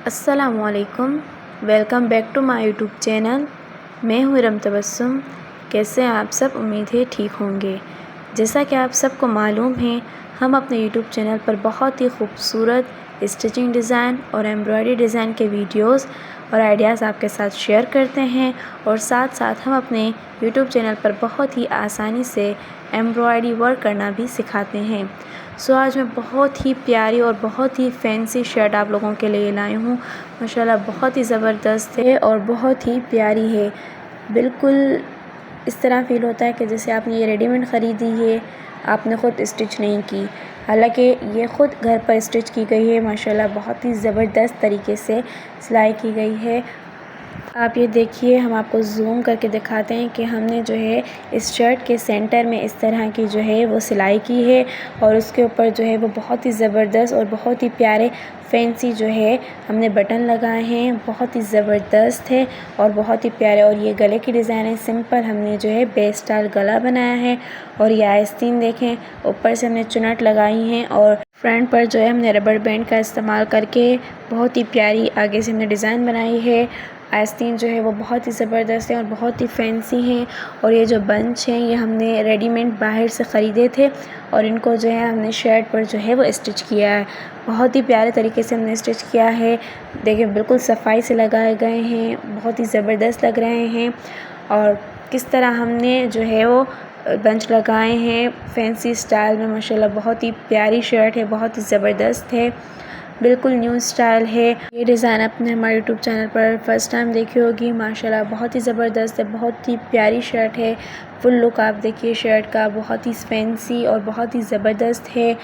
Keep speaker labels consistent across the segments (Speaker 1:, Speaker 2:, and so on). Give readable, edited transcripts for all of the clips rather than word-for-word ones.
Speaker 1: अस्सलामुअलैकुम, welcome back to my YouTube channel. मैं हूँ इरम तबस्सुम। कैसे हैं आप सब? उम्मीद है ठीक होंगे। जैसा कि आप सबको मालूम है, हम अपने यूट्यूब चैनल पर बहुत ही खूबसूरत स्टिचिंग डिज़ाइन और एम्ब्रॉयडरी डिज़ाइन के वीडियोस और आइडियाज़ आपके साथ शेयर करते हैं, और साथ साथ हम अपने यूट्यूब चैनल पर बहुत ही आसानी से एम्ब्रॉयडरी वर्क करना भी सिखाते हैं। सो आज मैं बहुत ही प्यारी और बहुत ही फैंसी शर्ट आप लोगों के लिए लाई हूँ। माशाल्लाह बहुत ही ज़बरदस्त है और बहुत ही प्यारी है। बिल्कुल इस तरह फ़ील होता है कि जैसे आपने ये रेडीमेड ख़रीदी है, आपने ख़ुद स्टिच नहीं की। हालांकि ये ख़ुद घर पर स्टिच की गई है। माशाल्लाह बहुत ही ज़बरदस्त तरीके से सिलाई की गई है। आप ये देखिए, हम आपको जूम करके दिखाते हैं कि हमने जो है इस शर्ट के सेंटर में इस तरह की जो है वो सिलाई की है, और उसके ऊपर जो है वो बहुत ही ज़बरदस्त और बहुत ही प्यारे फैंसी जो है हमने बटन लगाए हैं। बहुत ही ज़बरदस्त है और बहुत ही प्यारे। और ये गले की डिज़ाइन है सिंपल, हमने जो है बेस स्टाइल गला बनाया है। और ये आस्तीन देखें, ऊपर से हमने चुनट लगाई हैं, और फ्रंट पर जो है हमने रबर बैंड का इस्तेमाल करके बहुत ही प्यारी आगे से हमने डिज़ाइन बनाई है। आस्तीन जो है वो बहुत ही ज़बरदस्त है और बहुत ही फैंसी हैं। और ये जो बंच हैं ये हमने रेडीमेड बाहर से ख़रीदे थे, और इनको जो है हमने शर्ट पर जो है वो स्टिच किया है। बहुत ही प्यारे तरीके से हमने स्टिच किया है। देखिए बिल्कुल सफाई से लगाए गए हैं, बहुत ही ज़बरदस्त लग रहे हैं। और किस तरह हमने जो है वो बंच लगाए हैं फैंसी स्टाइल में। माशाल्लाह बहुत ही प्यारी शर्ट है, बहुत ही ज़बरदस्त है, बिल्कुल न्यू स्टाइल है। ये डिज़ाइन आपने हमारे यूट्यूब चैनल पर फर्स्ट टाइम देखी होगी। माशाल्लाह बहुत ही ज़बरदस्त है, बहुत ही प्यारी शर्ट है। फुल लुक आप देखिए शर्ट का, बहुत ही फैंसी और बहुत ही ज़बरदस्त है।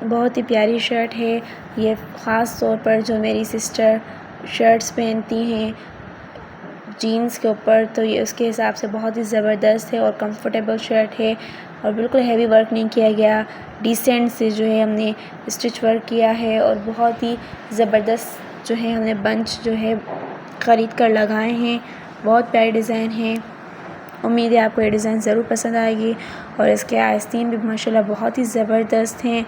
Speaker 1: बहुत ही प्यारी शर्ट है ये। ख़ास तौर पर जो मेरी सिस्टर शर्ट्स पहनती हैं जीन्स के ऊपर, तो ये उसके हिसाब से बहुत ही ज़बरदस्त है और कंफर्टेबल शर्ट है, और बिल्कुल हैवी वर्क नहीं किया गया। डिसेंट से जो है हमने स्टिच वर्क किया है, और बहुत ही ज़बरदस्त जो है हमने बंच जो है ख़रीद कर लगाए हैं। बहुत प्यारी डिज़ाइन है। उम्मीद है आपको ये डिज़ाइन ज़रूर पसंद आएगी। और इसके आस्तीन भी माशाल्लाह बहुत ही ज़बरदस्त हैं।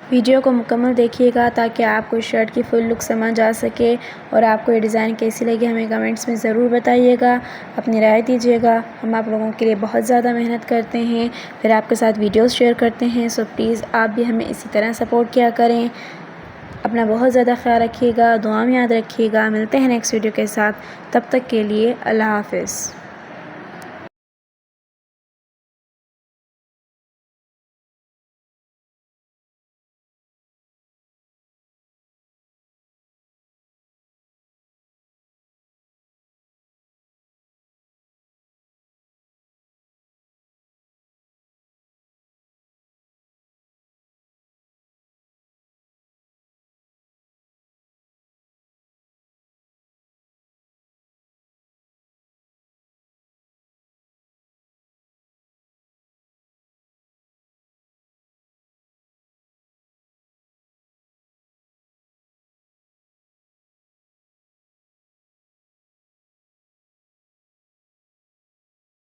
Speaker 1: वीडियो को मुकम्मल देखिएगा ताकि आपको इस शर्ट की फुल लुक समझ आ सके, और आपको ये डिज़ाइन कैसी लगी हमें कमेंट्स में ज़रूर बताइएगा, अपनी राय दीजिएगा। हम आप लोगों के लिए बहुत ज़्यादा मेहनत करते हैं, फिर आपके साथ वीडियोस शेयर करते हैं। सो प्लीज़ आप भी हमें इसी तरह सपोर्ट किया करें। अपना बहुत ज़्यादा ख्याल रखिएगा, दुआ में याद रखिएगा। मिलते हैं नेक्स्ट वीडियो के साथ, तब तक के लिए अल्लाह हाफ़िज़।